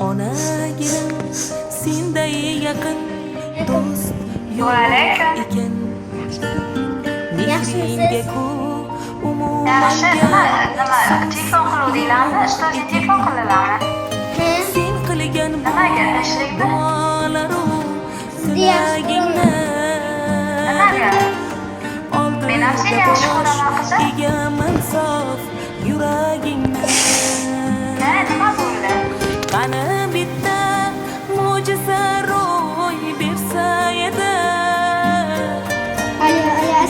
Ona girin senday yaqin do'st yo'q ekan. Mehringga ku umuman telefon qiluvdinglarmi? Ishtoshga telefon qilalarmi? sen qilgan duolaru tilagingni oldinda bosh egaman sof yuragingni. Nima bo'ldi? Qani bitta mo'jiza ro'y bersa edi,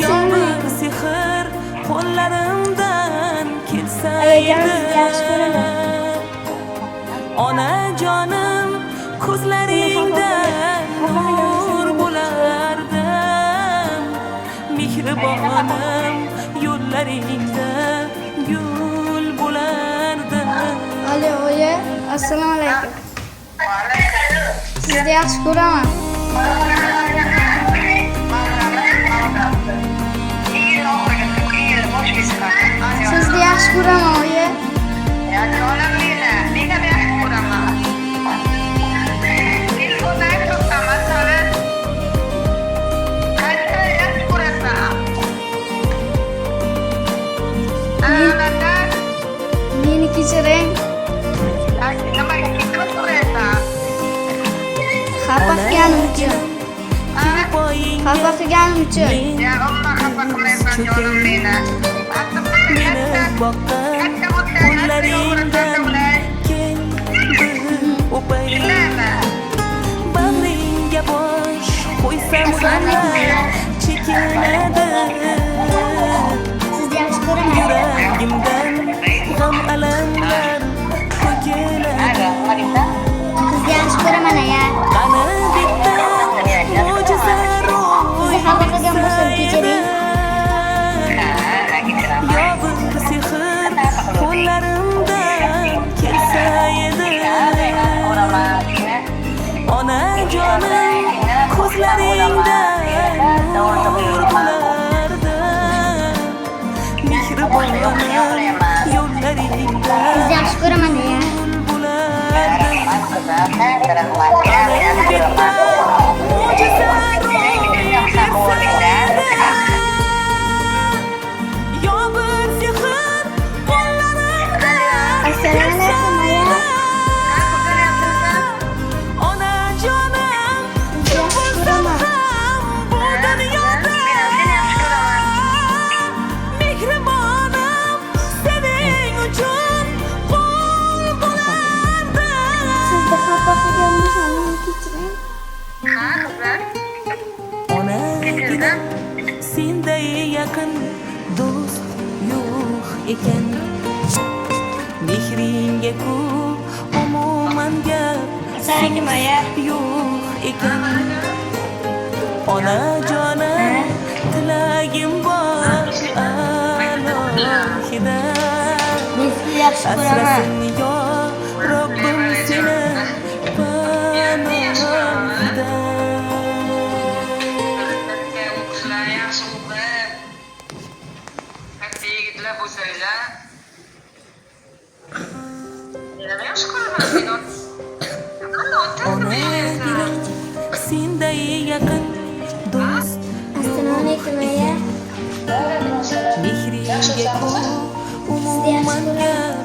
yo bir sehr qo'llarimdan kelsa edi. Onajonim ko'zlaringdan nur bo'lardim, mehribonim yo'llaringda gul bo'lardim. Alo, oyi, assalomu alaykum. Sizni yaxshi ko'raman. Sizni yaxshi ko'raman, oyi. Meni kechiring. Xafa qilganim uchun. Xafa qilganim uchun. Meni boqqan qo'llaringdan keng bir o'pay, bag'ringga bosh qo'ysam ham chekinadi. Sizni yaxshi ko'raman. Yuragimdan g'am alamlar to'kiladi. Sizni yaxshi ko'raman, aya. Qani bitta mo'jiza ro'y Xafa qilgan bo'lsam kechiring. yo bir sehr qo'llarimdan kelsa edi. Onajonim ko'zlaringdan nur bo'lardi, mehribonim yo'llaringda Sizni yaxshi ko'raman, aya. gul bo'lardi. Mo'jiza ro'y bersa edi, yo bir sehr qo'llarimdan Assalomu alaykum, aya. Onajonim kim bo'lsam ham bu dunyoda, mehribonim sening uchun qul bo'lardi. Sizni xafa qilgan bo'lsam kechiring. Ona gidan senday yaqin do'st yo'q ekan. Mehringga ku umuman gap Assalomu alaykum, yo'q ekan. Onajonim tilagim bor alohida, Men sizni yaxshi ko'raman. asrasin yo Robbim seni panohida. Ona girin senday yaqin do'st Assalomu alaykum, aya. mehringga ku umuman gap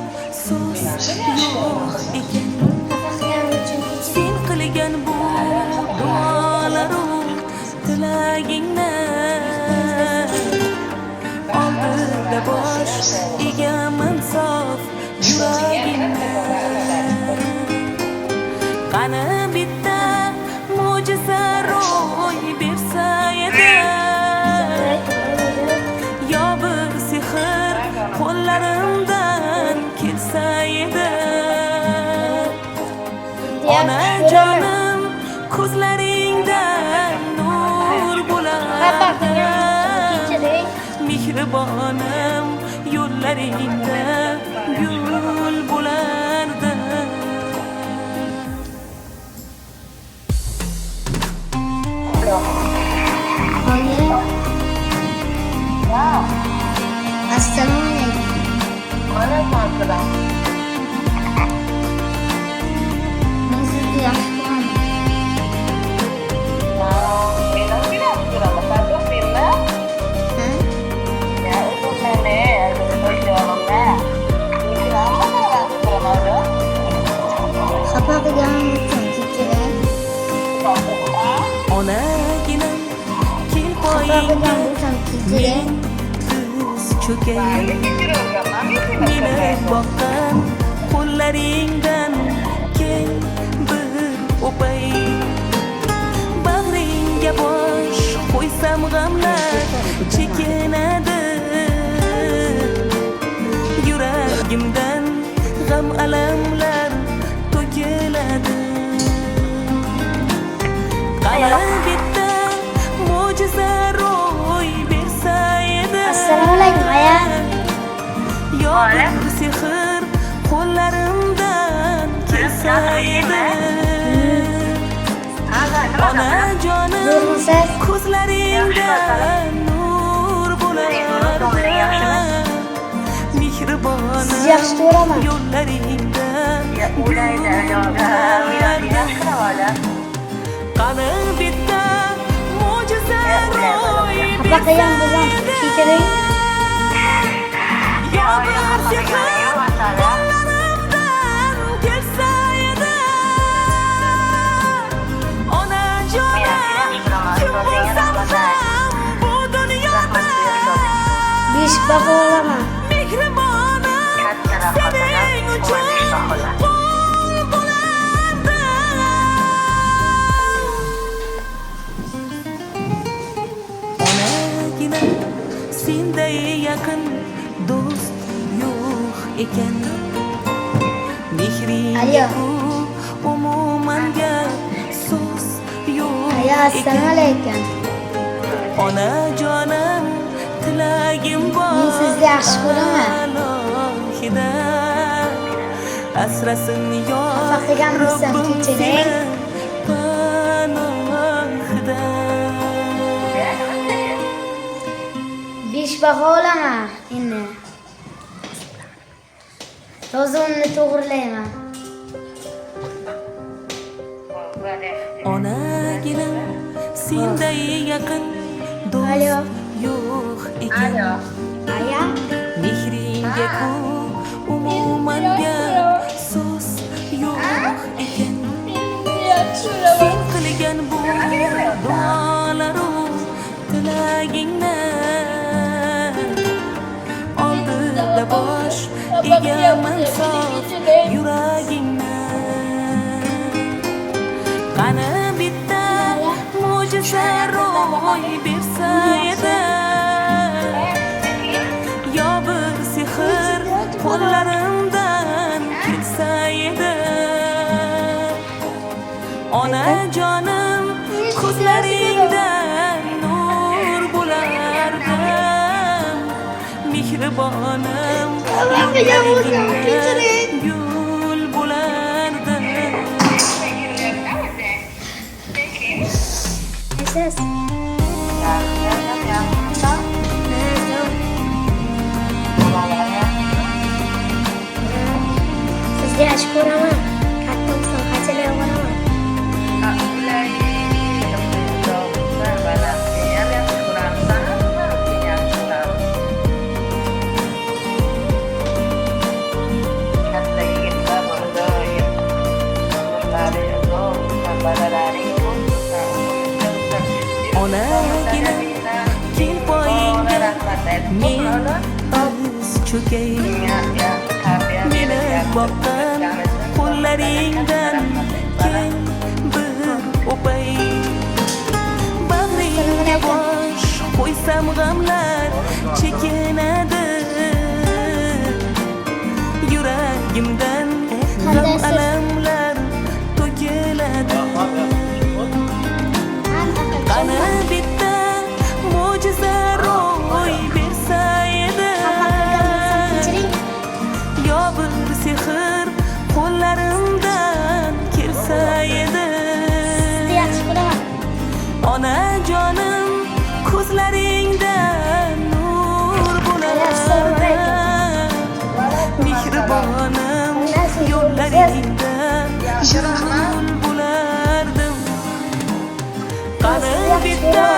so'z yo'q ekan. Xafa qilganim uchun kechiring. Sen qilgan bu duolaru tilagingni oldinda bosh egaman sof yuragingni. Qani bitta mo'jiza ro'y bersa edi, yo bir sehr qo'llarimdan kelsa edi. Onajonim ko'zlaringdan nur bo'lardi, Kechiring. mehribonim yo'llaringda gul bo'lardi. Oyi. Assalomu alaykum. cho'kay meni boqqan qo'llaringdan keng bir o'pay bag'ringga bosh qo'ysam g'amlar chekinadi yuragimdan g'am alamlar to'kiladi qani bitta mo'jiza ro'y bersa edi Assalomu alaykum aya. yo bir sehr qo'llarimdan kelsa edi onajonim Zo'rmisiz? ko'zlaringdan nur bo'lardi mehribonim Siz yaxshi ko'raman. yo'llaringdan qani bitta mo'jiza ro'y Xafa qilgan bo'lsam kechiring. yo bir sehr qo'llarimdan kelsa edi onajonim kim bo'lsam ham bu dunyoda 5 baho olaman. mehribonim sening uchun qul bo'lardi onagina senday yaqin do'st yo'q ekan mehringga Alo. umuman gap so'z yo'q Aya, assalomu alaykum. onajonim tilagim bor Men sizni yaxshi ko'raman. alohida asrasin yor Xafa qilgan bo'lsam Robbim kechiring. seni panohida 5 baho olaman endi. Yozuvimni to'g'rilayman. onagina senday yaqin do'st Alo. yo'q ekan Aya, mehringga ku umuman gap so'z yo'q ekan sen qilgan bu duolaru tilagingni oldida bosh egaman sof yuragingni qani bitta mo'jiza ro'y bersa edi yo bir sehr qo'llarimdan kelsa edi onajonim ko'zlaringdan nur bo'lardi mehribonim yo'llaringdan gul bo'lardi siz sizni yaxshi ko'raman. Katta bo'lsam qanchalar qo'raman. onagina kel poyingga men tiz cho'kay meni boqqan qo'llaringdan keng bir o'pay bag'ringga bosh qo'ysam g'amlar chekinadi yuragimdan g'am alamlar to'kiladi qani bitta mo'jiza ro'y bersa edi yo bir sehr qo'llarimdan kelsa edi Sizni yaxshi ko'raman. onajonim ko'zlaringdan nur bo'lardi mehribonim yo'llaringdan gul bo'lardim qani bitta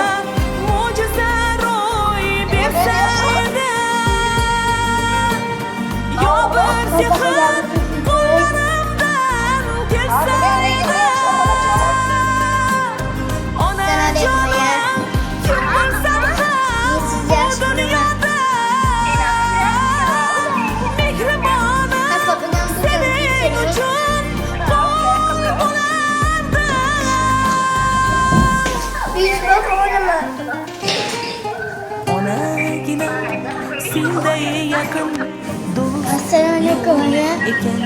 mo'jiza ro'y bersa edi yo bir sehr qo'llarimdan kelsa edi onajonim kim bo'lsam ham bu dunyoda ekan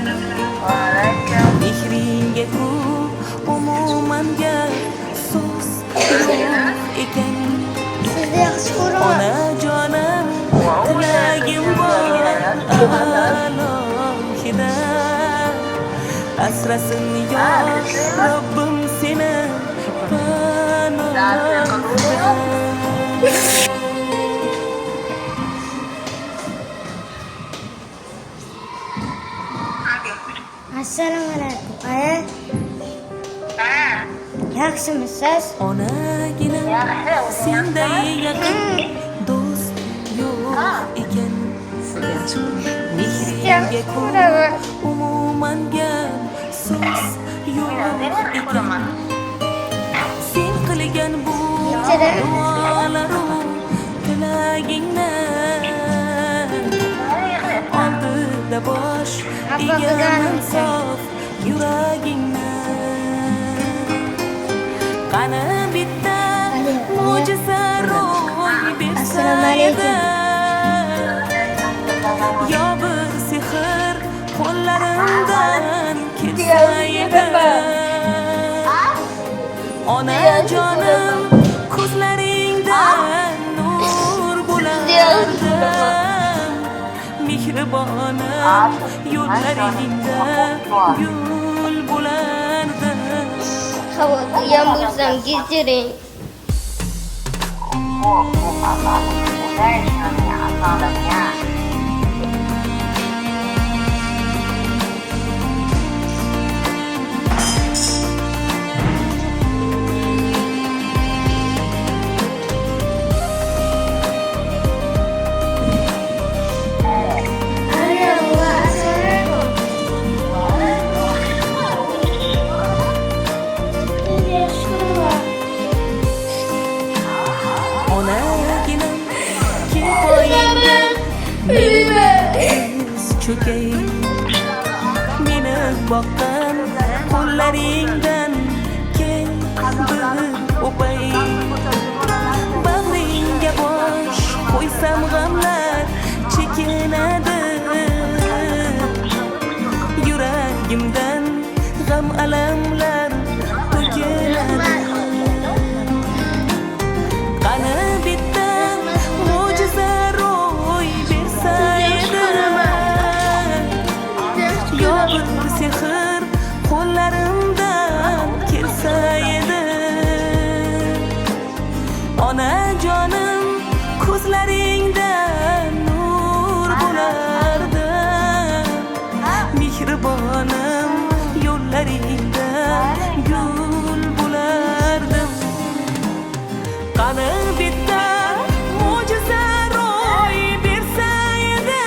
mehringga ku umuman gap so'z yo'q ekan Sizni yaxshi ko'raman. onajonim tilagim bor alohida asrasin yo Robbim seni panohida. Assalomu alaykum. Aya, yaxshimisiz? Onagina senday yaqin do'st yo'q ekan mehringga ku umuman gap so'z yo'q ekan sen qilgan bu duolaru tilagingdan oldida bosh egaman sof yuragingdan qani bitta mo'jiza ro'y bersa edi yo bir sehr qo'llarimdan ketsa edi onajonim ko'zlaringdan nur bo'lardi mehribonim yo'llaringda gul bo'lardi Xavotirgan bo'lsam kechiring. onaginam kim poyingda meniz cho'kay meni boqqan qo'llaringdan kel bir o'pay bag'ringga bosh qo'ysam g'amlar chekinadi yuragimdan g'am alamlar to'kiladi qani bitta mo'jiza ro'y bersa edi yo bir sehr qo'llarimdan kelsa edi onajonim ko'zlaringdan nur bo'lardi mehribonim yo'llaringda gul bo'lardi qani bitta mo'jiza ro'y bersa edi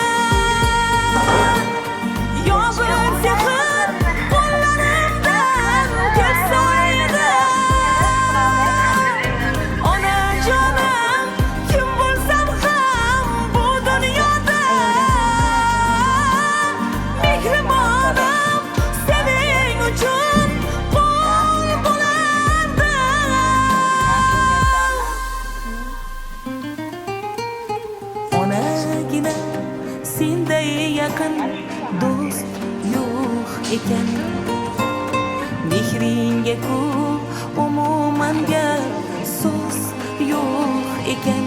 yo bir sehr qo'llarimdan kelsa edi onajonim kim bo'lsam ham bu dunyoda mehribonim sening uchun qul bo'lardi onagina senday yaqin do'st yo'q ekan mehringga ku umuman gap so'z yo'q ekan